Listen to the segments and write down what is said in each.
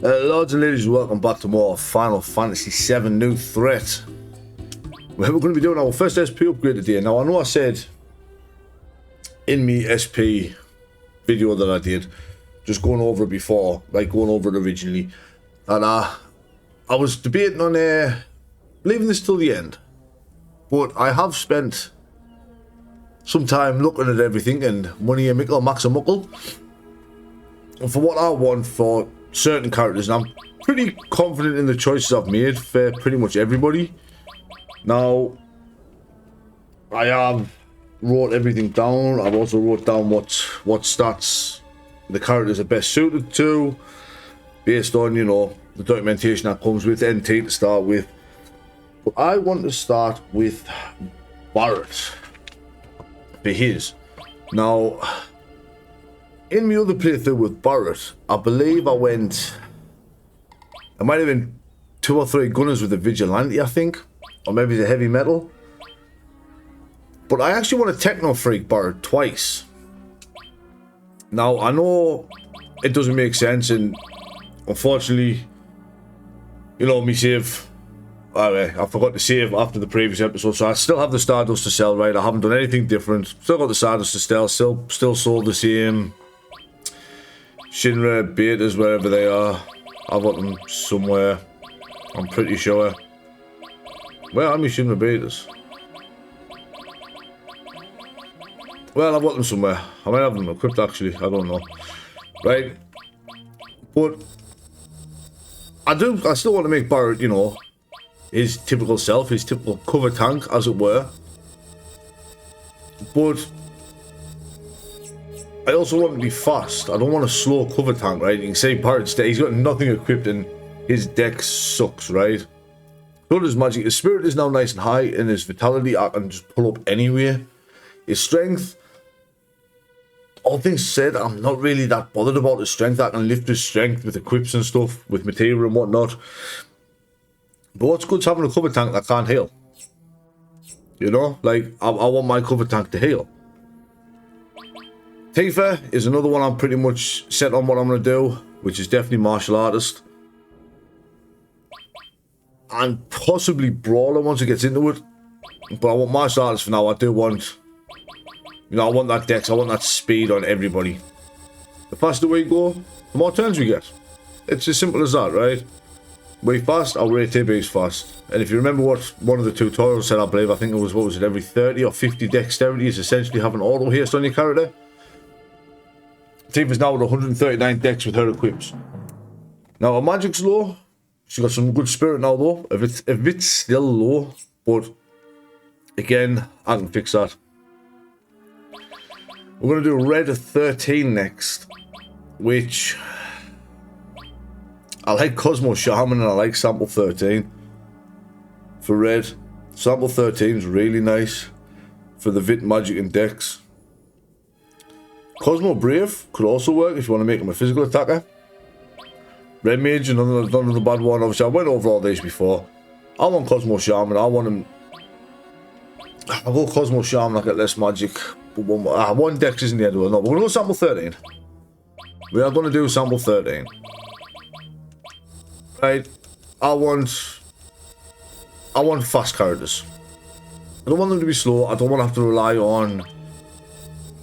Lords and ladies, welcome back to more Final Fantasy 7 New Threat, where we're going to be doing our first SP upgrade today. Now, I know I said in me SP video that I did, just going over it before, like going over it originally, and I was debating on leaving this till the end, but I have spent some time looking at everything and money a mickle, max a muckle, and for what I want for certain characters, and I'm pretty confident in the choices I've made for pretty much everybody. Now, I have wrote everything down. I've also wrote down what stats the characters are best suited to, based on, you know, the documentation that comes with NT to start with. But I want to start with Barret for his. Now, in my other playthrough with Barret, I believe I might have been 2 or 3 gunners with the Vigilante, I think, or maybe the Heavy Metal. But I actually want to Techno Freak Barret twice. Now, I know it doesn't make sense, and unfortunately, you know, me save, I forgot to save after the previous episode, so I still have the Stardust to sell, right? I haven't done anything different. Still got the Stardust to sell, still sold the same Shinra betas wherever they are. I've got them somewhere, I'm pretty sure. Where are my Shinra betas? Well, I've got them somewhere. I might have them equipped actually, I don't know. Right? But I still want to make Barret, you know, his typical self, his typical cover tank, as it were. But I also want to be fast. I don't want a slow cover tank, right? You can say Barret's he's got nothing equipped and his deck sucks, right? So does magic. His spirit is now nice and high, and his vitality I can just pull up anywhere. His strength, all things said, I'm not really that bothered about his strength. I can lift his strength with equips and stuff, with material and whatnot. But what's good is having a cover tank that can't heal. You know, like, I want my cover tank to heal. Tifa is another one I'm pretty much set on what I'm going to do, which is definitely martial artist. And possibly brawler once it gets into it. But I want martial artist for now. I do want, you know, I want that dex, I want that speed on everybody. The faster we go, the more turns we get. It's as simple as that, right? We fast, our rate TB is fast. And if you remember what one of the tutorials said, I believe, I think it was, what was it, every 30 or 50 dexterity is essentially having auto haste on your character. Tifa's now at 139 dex with her equips. Now, her magic's low. She's got some good spirit now, though. If it's still low, but again, I can fix that. We're going to do Red 13 next, which I like Cosmo Shaman and I like Sample 13 for Red. Sample 13 is really nice for the Vit Magic and Dex. Cosmo Brave could also work if you want to make him a physical attacker. Red Mage, another bad one. Obviously, I went over all these before. I want Cosmo Shaman. I want him. I'll go Cosmo Shaman. I get less magic. But one Dex isn't the end of it. No, we're going to go Sample 13. We are going to do Sample 13. Right. I want fast characters. I don't want them to be slow. I don't want to have to rely on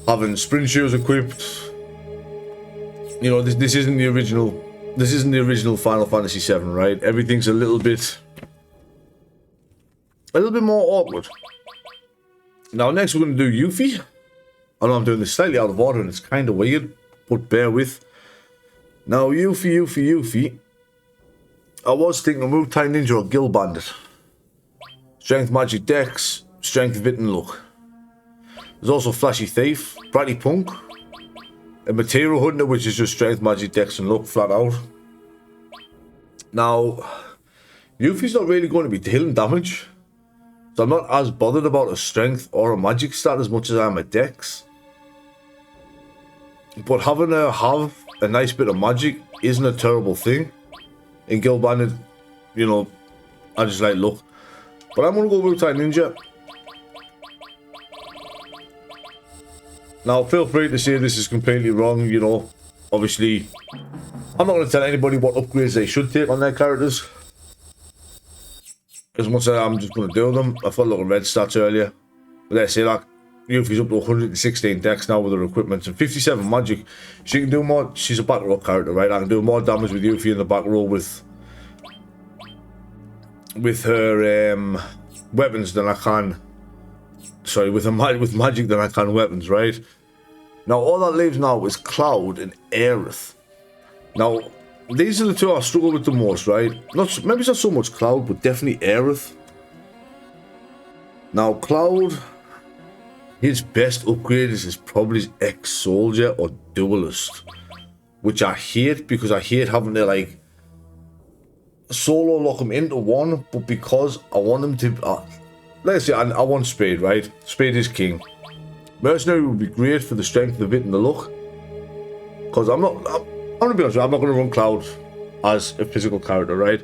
having sprint shoes equipped. You know, this isn't the original. This isn't the original Final Fantasy 7, right? Everything's a little bit more awkward. Now, next we're going to do Yuffie. I know I'm doing this slightly out of order and it's kind of weird, but bear with. Now, Yuffie. I was thinking of Move Time Ninja or Gill Bandit. Strength, Magic, Dex, Strength, Vit, and Luck. There's also Flashy Thief, Bratty Punk, a Material Hunter, which is just Strength, Magic, Dex, and Luck, flat out. Now, Yuffie's not really going to be dealing damage, so I'm not as bothered about a Strength or a Magic stat as much as I am a Dex. But having her have a nice bit of Magic isn't a terrible thing. In Gill Bandit, you know, I just like Luck. But I'm going to go Wu-Tai Ninja. Now, feel free to say this is completely wrong, you know. Obviously, I'm not going to tell anybody what upgrades they should take on their characters. As much as I'm just going to do them. I've got a look at red stats earlier. But let's say like Yuffie's up to 116 dex now with her equipment and 57 magic. She can do more. She's a back row character, right? I can do more damage with Yuffie in the back row with her weapons than I can. Sorry, with magic than I can weapons, right? Now all that leaves now is Cloud and Aerith. Now these are the two I struggle with the most, right? Maybe it's not so much Cloud, but definitely Aerith. Now Cloud, his best upgrade is probably his ex-soldier or duelist, which I hate because I hate having to like solo lock him into one, but because I want him to, let's say I want Spade, right? Spade is king. Mercenary would be great for the strength, the wit, and the luck. Because I'm gonna be honest, I'm not gonna run Cloud as a physical character, right?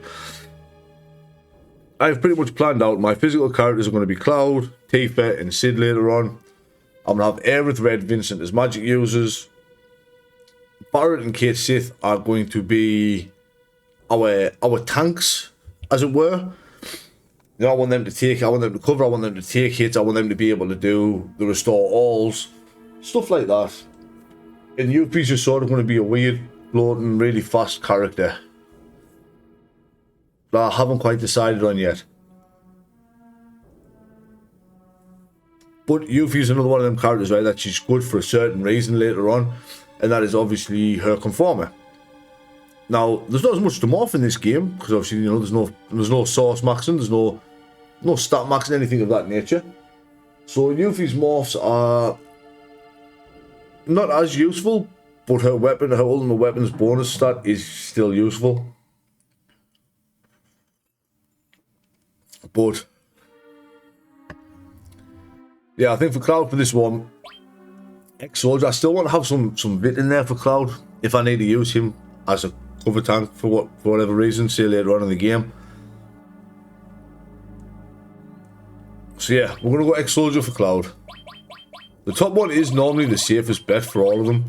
I've pretty much planned out my physical characters are going to be Cloud, Tifa, and Sid later on. I'm going to have Aerith, Red, Vincent as magic users. Barret and Kate Sith are going to be our tanks, as it were. You know, I want them to cover, I want them to take hits, I want them to be able to do the restore alls, stuff like that. And Yuffie's just sort of going to be a weird, floating, really fast character that I haven't quite decided on yet. But Yuffie's another one of them characters, right, that she's good for a certain reason later on, and that is obviously her conformer. Now, there's not as much to morph in this game, because obviously, you know, there's no source maxing, there's no stat maxing, anything of that nature. So Yuffie's morphs are not as useful, but her weapon, her ultimate weapon's bonus stat is still useful. But yeah, I think for Cloud for this one, ex-soldier, I still want to have some bit in there for Cloud if I need to use him as a cover tank for whatever reason, say later on in the game. So yeah, we're gonna go ex-soldier for Cloud. The top one is normally the safest bet for all of them,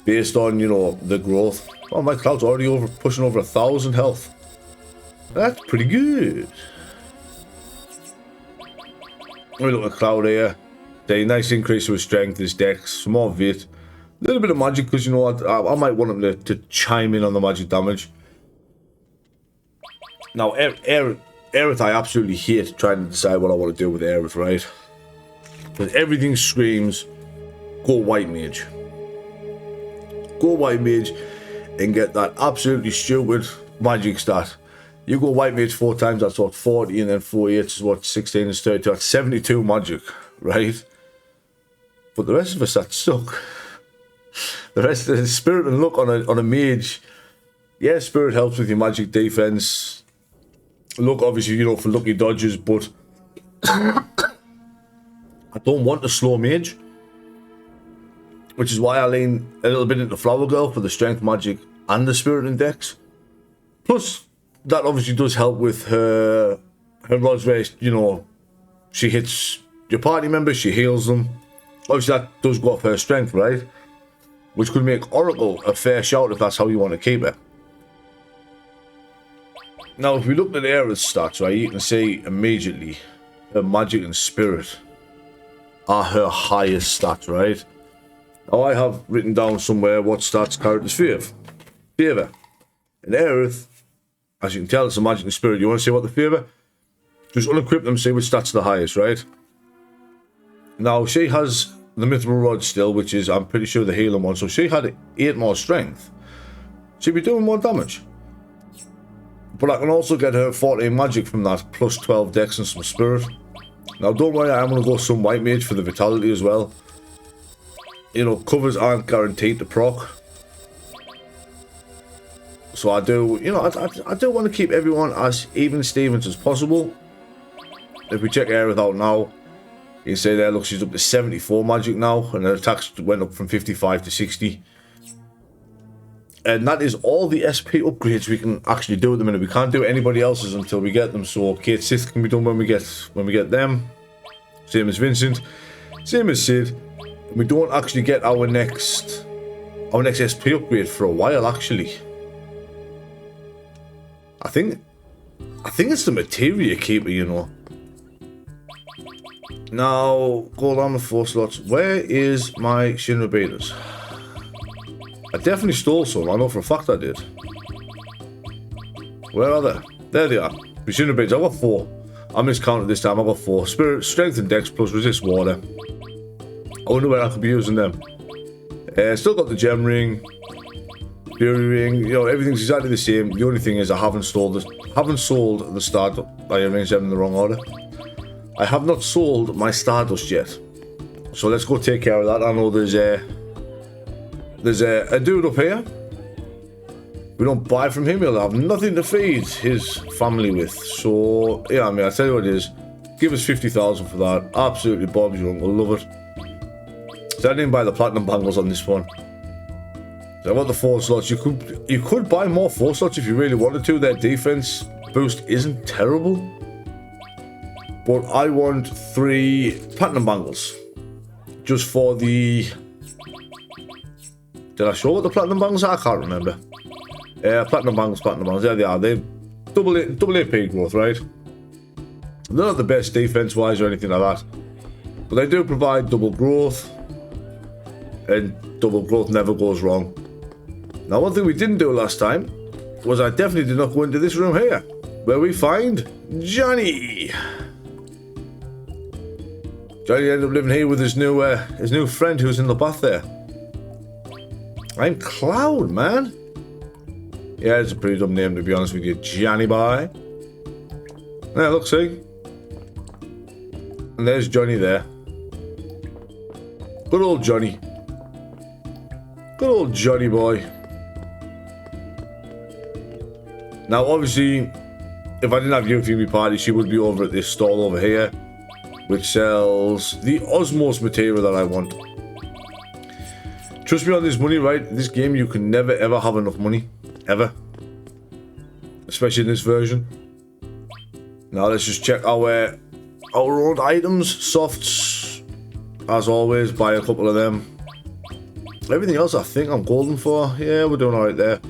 based on, you know, the growth. Oh, my Cloud's already pushing over 1,000 health. That's pretty good. Let me look at Cloud here. A nice increase to his strength, his dex, some more vit. A little bit of magic because, you know, I might want him to chime in on the magic damage. Now, Aerith, I absolutely hate trying to decide what I want to do with Aerith, right? Because everything screams, go White Mage. Go White Mage and get that absolutely stupid magic stat. You go White Mage 4 times, that's what, 40, and then 48 is what, 16 is 32, that's 72 magic, right? But the rest of us, that suck. The rest of the spirit and luck on a mage, yeah, spirit helps with your magic defense. Luck, obviously, you know, for lucky dodges, but I don't want a slow mage, which is why I lean a little bit into Flower Girl for the strength, magic, and the spirit and dex. Plus, that obviously does help with her rods race, you know, she hits your party members, she heals them. Obviously that does go off her strength, right? Which could make Oracle a fair shout if that's how you want to keep it. Now if we look at Aerith's stats, right, you can see immediately her magic and spirit are her highest stats, right? Now I have written down somewhere what stats characters favour. And Aerith, as you can tell, it's a magic and spirit. You want to see what they favour? Just unequip them, see which stats are the highest, right? Now, she has the Mithril Rod still, which is, I'm pretty sure, the healing one. So she had 8 more strength. She'd be doing more damage. But I can also get her 14 magic from that, plus 12 dex and some spirit. Now, don't worry, I'm going to go some White Mage for the vitality as well. You know, covers aren't guaranteed to proc. So I do, you know, I do want to keep everyone as even Stevens as possible. If we check Aerith out now, you can see there, look, she's up to 74 magic now, and her attacks went up from 55 to 60. And that is all the SP upgrades we can actually do at the minute. We can't do anybody else's until we get them. So Kate Sith can be done when we get them. Same as Vincent, same as Sid. We don't actually get our next our next SP upgrade for a while, actually. I think it's the materia keeper, you know. Now, gold armor 4 slots. Where is my Shinra betas? I definitely stole some. I know for a fact I did. Where are they? There they are. My Shinra betas. I got 4. I miscounted this time. I got 4. Spirit, strength, and dex plus resist water. I wonder where I could be using them. Still got the gem ring, fury ring. You know, everything's exactly the same. The only thing is I haven't sold the Stardust. I arranged them in the wrong order. I have not sold my Stardust yet, so let's go take care of that. I know there's a dude up here. We don't buy from him, he'll have nothing to feed his family with. So yeah, I mean, I'll tell you what it is. Give us 50,000 for that. Absolutely, Bob's your uncle. Love it. So I didn't buy the platinum bangles on this one. So I got the 4 slots. You could buy more 4 slots if you really wanted to. Their defense boost isn't terrible. But I want 3 platinum bangles. Just for the... Did I show what the platinum bangles are? I can't remember. Platinum bangles. There they are. They're double AP growth, right? They're not the best defense-wise or anything like that. But they do provide double growth. And double growth never goes wrong. Now, one thing we didn't do last time was I definitely did not go into this room here, where we find Johnny. Johnny ended up living here with his new friend who's in the bath there. I'm Cloud, man. Yeah, it's a pretty dumb name to be honest with you, Johnny boy. Yeah, look, see. And there's Johnny there. Good old Johnny. Good old Johnny boy. Now, obviously, if I didn't have you for my party, she would be over at this stall over here, which sells the Osmos material that I want. Trust me on this money, right? In this game, you can never ever have enough money. Ever. Especially in this version. Now, let's just check our old items. Softs. As always, buy a couple of them. Everything else I think I'm golden for. Yeah, we're doing alright there.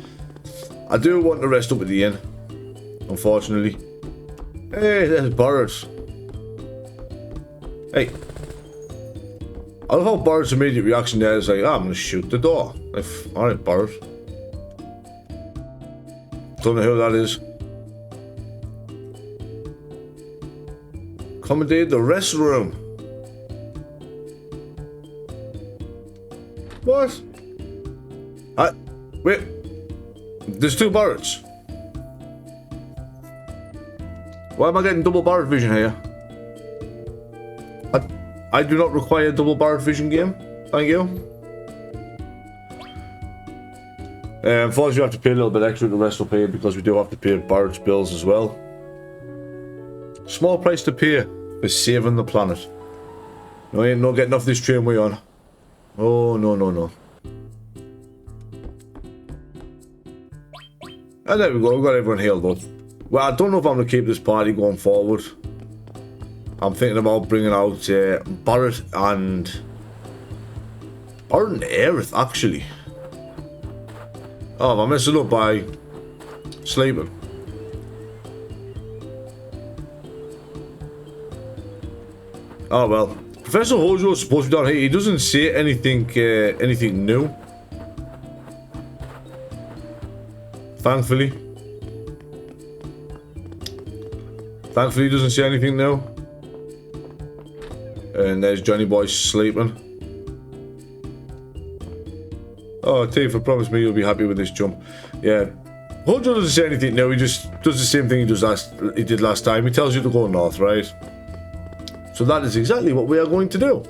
I do want to rest up at the inn, unfortunately. Hey, there's birds. Hey. I love how Barrett's immediate reaction there is like, I'm going to shoot the door. Alright, Barrett. Don't know who that is. Accommodate the restroom. What? Wait. There's 2 Barretts. Why am I getting double Barrett vision here? I do not require double Barrett vision game. Thank you. Unfortunately, you have to pay a little bit extra. The rest will pay because we do have to pay Barrett's bills as well. Small price to pay for saving the planet. No, ain't no getting off this train we're on. Oh, no, no, no. And there we go, we've got everyone healed up. Well, I don't know if I'm going to keep this party going forward. I'm thinking about bringing out Barrett and Aerith, actually. Oh, I messed it up by sleeping. Oh well. Professor Hojo is supposed to be down here. He doesn't say anything new. Thankfully. Thankfully he doesn't say anything new. And there's Johnny Boy sleeping. Oh, Tifa, promise me you'll be happy with this jump. Yeah. Hojo doesn't say anything new, he just does the same thing he did last time. He tells you to go north, right? So that is exactly what we are going to do.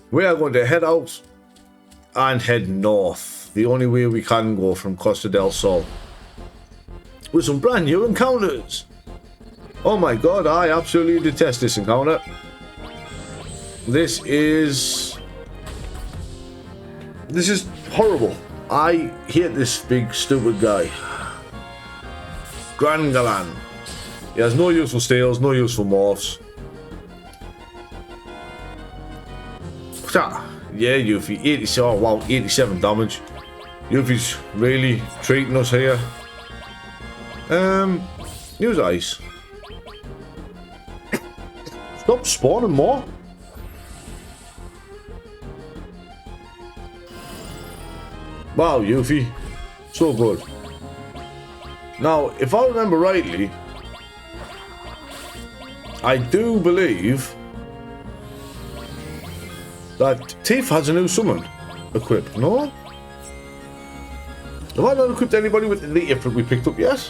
We are going to head out and head north. The only way we can go from Costa del Sol. With some brand new encounters. Oh my god, I absolutely detest this encounter. This is horrible. I hate this big stupid guy. Grand Galan. He has no use for steals, no use for morphs. Yeah, Yuffie, 87, oh wow, 87 damage. Yuffie's really treating us here. Use ice. Stop spawning more. Wow, Yuffie. So good. Now, if I remember rightly, I do believe that Tiff has a new summon equipped, no? Have I not equipped anybody with the Ifrit we picked up yet?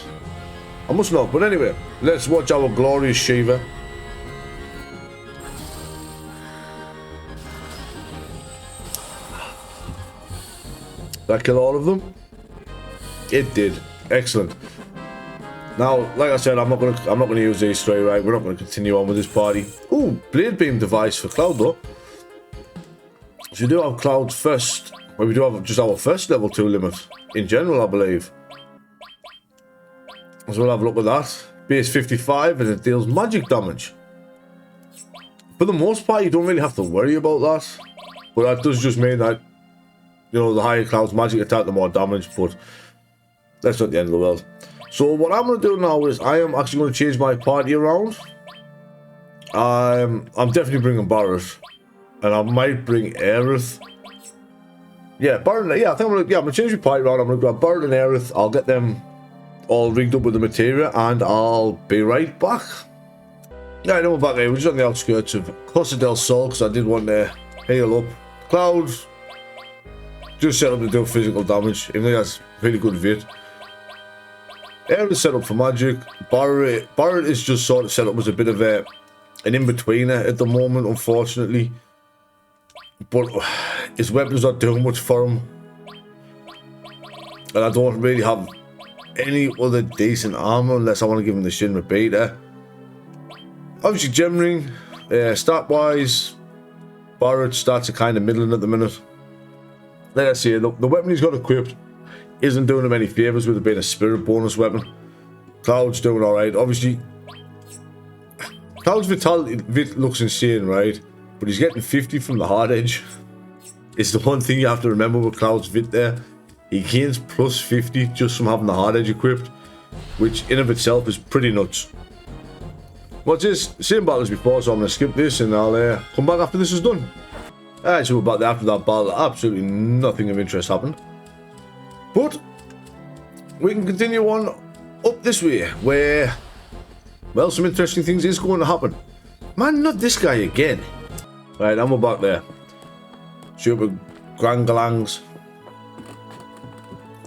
I must not, but anyway, let's watch our glorious Shiva. That kill all of them? It did. Excellent. Now, like I said, I'm not gonna use these straight right. We're not gonna continue on with this party. Ooh, blade beam device for Cloud though. So we do have Cloud's first. Well, we do have just our first level 2 limit in general, I believe. So we'll have a look at that. Base 55 and it deals magic damage. For the most part, you don't really have to worry about that. But that does just mean that, you know, the higher Cloud's magic attack, the more damage. But that's not the end of the world. So what I'm going to do now is I am actually going to change my party around. I'm definitely bringing Barret. And I might bring Aerith. Yeah, Barret, yeah, I think I'm going to change my party around. I'm going to grab Barret and Aerith. I'll get them all rigged up with the materia and I'll be right back. Yeah, I know we're back here. We're just on the outskirts of Costa del Sol because I did want to heal up. Cloud just set up to do physical damage. Even though he has really good vid. Aerith set up for magic. Barret is just sort of set up as a bit of an in-betweener at the moment, unfortunately. But his weapons not doing much for him. And I don't really have any other decent armor unless I want to give him the Shinra Beta. Obviously, Gemring, stat-wise, Barret starts a kind of middling at the minute. Like I say, the weapon he's got equipped isn't doing him any favours with it being a spirit bonus weapon. Cloud's doing alright. Obviously, Cloud's vitality looks insane, right? But he's getting 50 from the hard edge. It's the one thing you have to remember with Cloud's vit there. He gains plus 50 just from having the hard edge equipped, which in of itself is pretty nuts. What's this? Same battle as before, so I'm going to skip this and I'll come back after this is done. Alright, so we're back there after that battle. Absolutely nothing of interest happened. But we can continue on up this way where, well, some interesting things is going to happen. Man, not this guy again. Right, and we're back there. Super Grangalangs.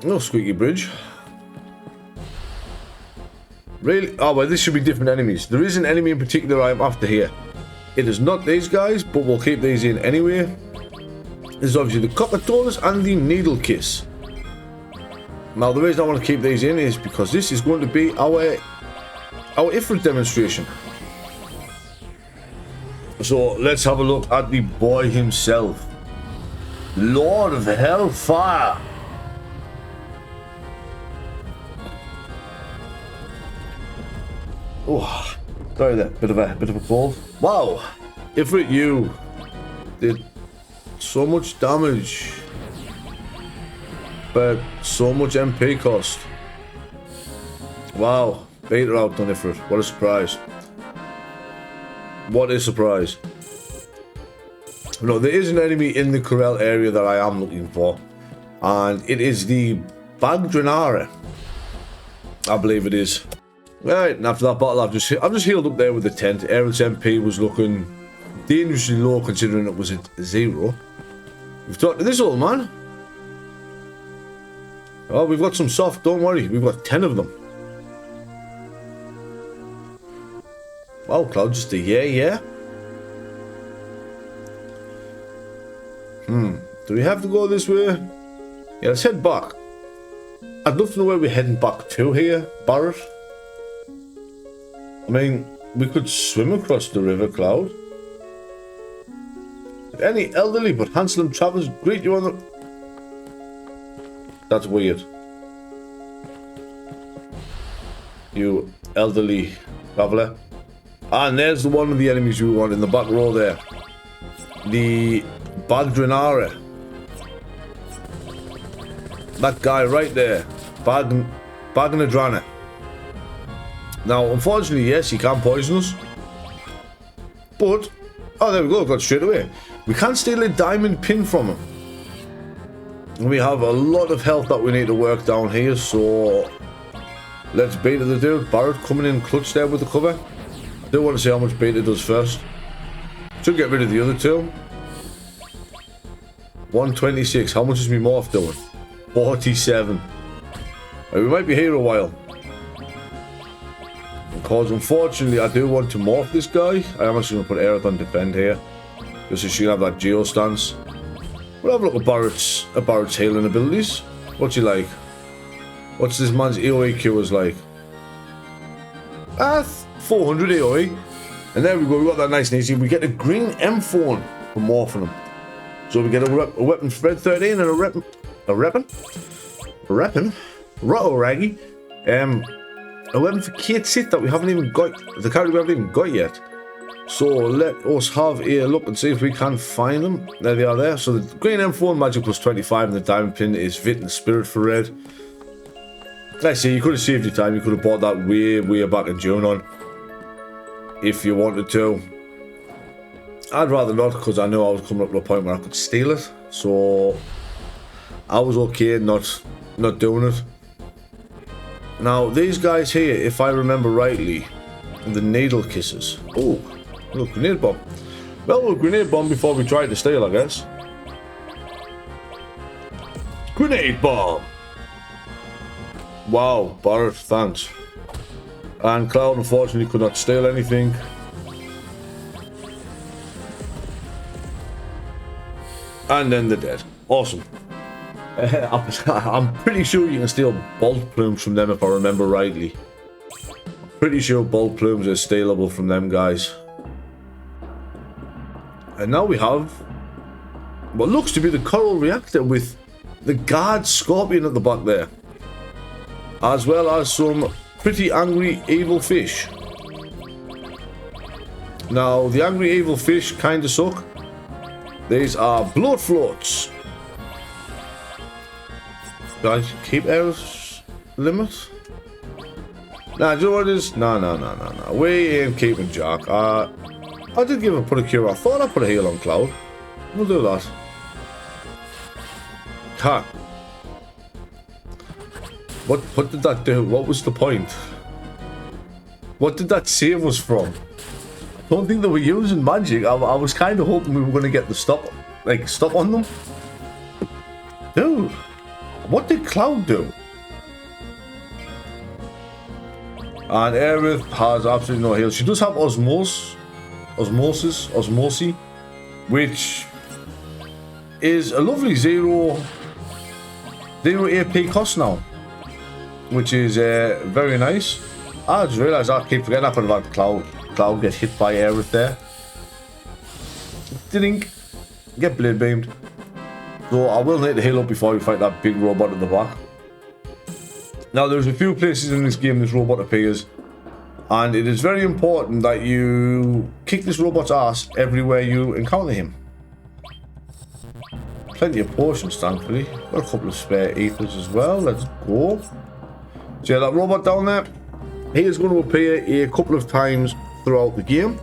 No squeaky bridge. Really? Oh, well, this should be different enemies. There is an enemy in particular I'm after here. It is not these guys, but we'll keep these in anyway. This is obviously the Cockatolas and the Needle Kiss. Now, the reason I want to keep these in is because this is going to be our Ifrit demonstration. So, let's have a look at the boy himself. Lord of Hellfire. Oh, sorry there, bit of a cold. Wow, Ifrit, you did so much damage, but so much MP cost. Wow, beat her out on Ifrit. What a surprise! What a surprise! No, there is an enemy in the Corel area that I am looking for, and it is the Bagdranara. I believe it is. Right, and after that battle, I've just healed up there with the tent. Aerith's MP was looking dangerously low considering it was at 0. We've talked to this old man. Oh, we've got some soft, don't worry. We've got 10 of them. Wow, Cloud, just a yeah. Do we have to go this way? Yeah, let's head back. I'd love to know where we're heading back to here, Barret. I mean, we could swim across the river, Cloud. If any elderly but handsome travelers greet you on the... That's weird. You elderly traveller. And there's the one of the enemies we want in the back row there. The Bagdranara. That guy right there. Bagnadrana. Now, unfortunately, yes, he can poison us. But, oh, there we go, got straight away. We can steal a diamond pin from him. And we have a lot of health that we need to work down here, so let's beta the dude. Barrett coming in clutch there with the cover. I do want to see how much beta does first. Should get rid of the other two. 126. How much is me morph doing? 47. We might be here a while. Because unfortunately I do want to morph this guy. I am actually going to put Aerith on defend here. Just so she can have that geo stance. We'll have a look at Barrett's healing abilities. What's he like? What's this man's AoE Q is like? 400 AoE. And there we go, we got that nice and easy. We get a green M4 for morphing him. So we get a weapon spread 13 and a weapon for Kate Sith that we haven't even got, the character we haven't even got yet. So let us have a look and see if we can find them. There they are there. So the green M4 magic plus 25 and the diamond pin is Vit and Spirit for red. Let's see, you could have saved your time, you could have bought that way back in June on. If you wanted to. I'd rather not, because I know I was coming up to a point where I could steal it. So I was okay not doing it. Now these guys here, if I remember rightly, the needle kisses. Oh, look, grenade bomb. Well, we'll grenade bomb before we try to steal, I guess. Grenade bomb. Wow, Barrett, thanks. And Cloud unfortunately could not steal anything. And then they're dead. Awesome. I'm pretty sure you can steal bolt plumes from them if I remember rightly. Pretty sure bolt plumes are stealable from them guys. And now we have what looks to be the Corel reactor with the guard Scorpion at the back there. As well as some pretty angry evil fish. Now the angry evil fish kinda suck. These are blood floats. Guys, keep Aerith's limit. Nah, do you know what it is? No. We ain't keeping Jack. I did give him put a cure. I thought I put a heal on Cloud. We'll do that. Ha. What did that do? What was the point? What did that save us from? I don't think they were using magic. I was kind of hoping we were going to get the stop on them. Dude, what did Cloud do? And Aerith has absolutely no heal. She does have osmosis, which is a lovely zero AP cost now, which is very nice. I just realised I keep forgetting I could have had Cloud get hit by Aerith there. Didn't get blade beamed. So I will need to heal up before we fight that big robot at the back. Now there's a few places in this game this robot appears, and it is very important that you kick this robot's ass everywhere you encounter him. Plenty of potions, thankfully. Got a couple of spare ethers as well. Let's go. See that robot down there? He is going to appear a couple of times throughout the game.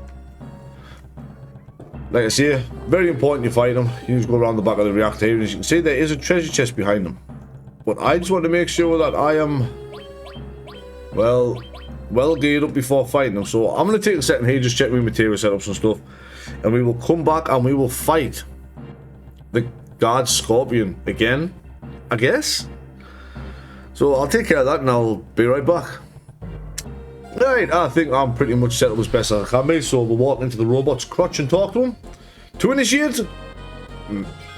Like I say, very important you fight him. You just go around the back of the reactor here, and as you can see, there is a treasure chest behind him. But I just want to make sure that I am well geared up before fighting him. So I'm going to take a second here, just check my material setups and stuff, and we will come back and we will fight the guard Scorpion again, I guess. So I'll take care of that and I'll be right back. Right, I think I'm pretty much set up as best as I can be, so we'll walk into the robot's crotch and talk to him. To initiate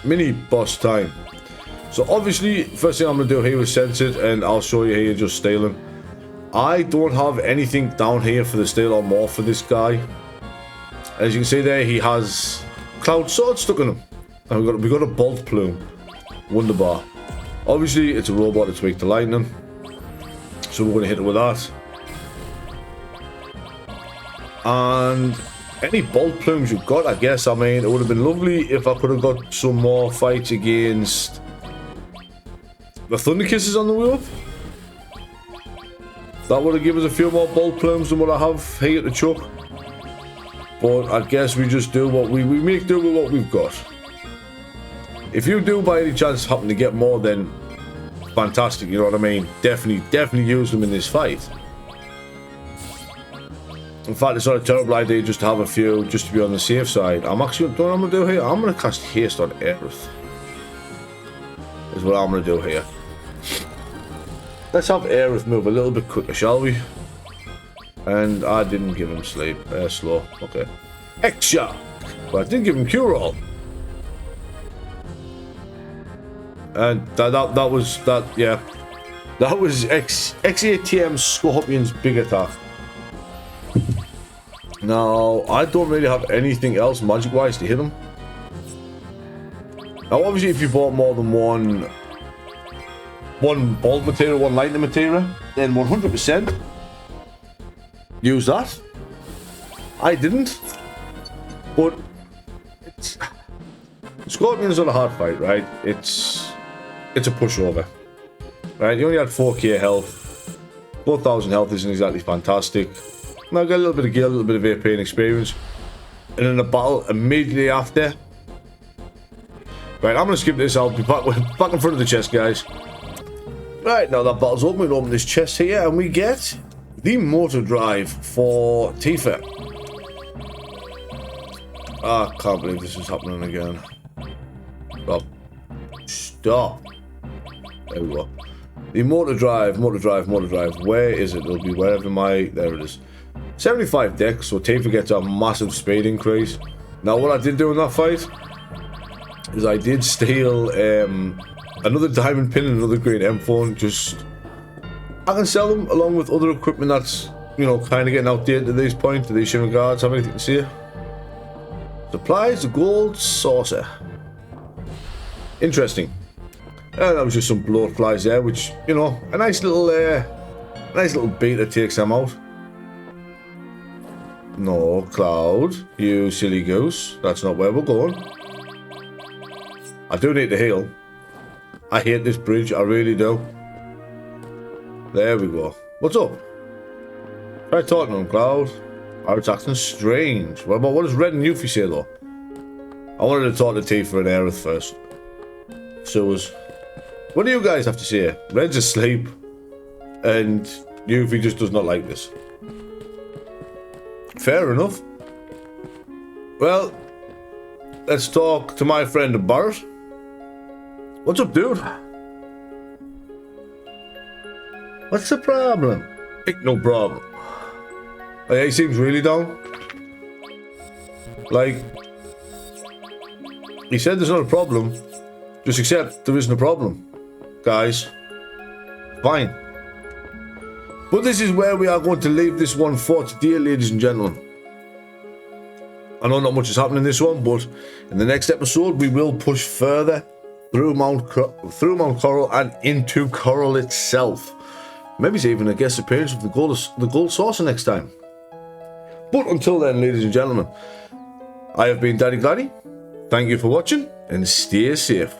mini boss time. So obviously, first thing I'm going to do here is sense it, and I'll show you here just stealing. I don't have anything down here for the steal or more for this guy. As you can see there, he has Cloud Sword stuck in him. And we got a bolt plume. Wonderbar. Obviously, it's a robot, it's weak to lightning. So we're going to hit it with that. And any bolt plumes you've got, I guess. I mean, it would have been lovely if I could have got some more fights against the Thunder Kisses on the way up. That would have given us a few more bolt plumes than what I have here to chuck. But I guess we just do what we make do with what we've got. If you do by any chance happen to get more, then fantastic, you know what I mean? Definitely use them in this fight. In fact, it's not a terrible idea just to have a few, just to be on the safe side. I'm actually, you know what I'm going to do here? I'm going to cast Haste on Aerith. Is what I'm going to do here. Let's have Aerith move a little bit quicker, shall we? And I didn't give him slow. Okay. X-Shock! But I did give him Corel. And that was X-ATM Scorpion's big attack. Now, I don't really have anything else magic-wise to hit him. Now, obviously, if you bought more than one bolt material, one lightning material, then 100% use that. I didn't. But Scorpion's not a hard fight, right? It's a pushover. Right? You only had 4k health. 4,000 health isn't exactly fantastic. Now I got a little bit of gear, a little bit of AP and experience. And in the battle immediately after. Right, I'm going to skip this. I'll be back in front of the chest, guys. Right, now that battle's open, we open this chest here and we get the motor drive for Tifa. I can't believe this is happening again. Stop. There we go. The motor drive. Where is it? It'll be wherever there it is. 75 dex, so Tifa gets a massive speed increase. Now, what I did do in that fight is I did steal another diamond pin and another green M phone. I can sell them along with other equipment that's, you know, kind of getting outdated at this point. Do these shimmering guards have anything to say? Supplies the gold saucer. Interesting. That was just some bloat flies there, which, you know, a nice little beta takes them out. No, Cloud, you silly goose. That's not where we're going. I do need to heal. I hate this bridge, I really do. There we go. What's up? Try talking to him, Cloud. Our attacks are strange. What does Red and Yuffie say, though? I wanted to talk to Tifa and Aerith first. So, what do you guys have to say? Red's asleep, and Yuffie just does not like this. Fair enough. Well, let's talk to my friend Barrett. What's up, dude? What's the problem? Ain't no problem. He seems really down. Like, he said there's not a problem. Just accept there isn't a problem. Guys. Fine. But this is where we are going to leave this one for today, ladies and gentlemen. I know not much is happening in this one, but in the next episode we will push further through Mount Corel and into Corel itself. Maybe it's even a guest appearance of the gold saucer next time. But until then, ladies and gentlemen, I have been Daddy Gladdy. Thank you for watching and stay safe.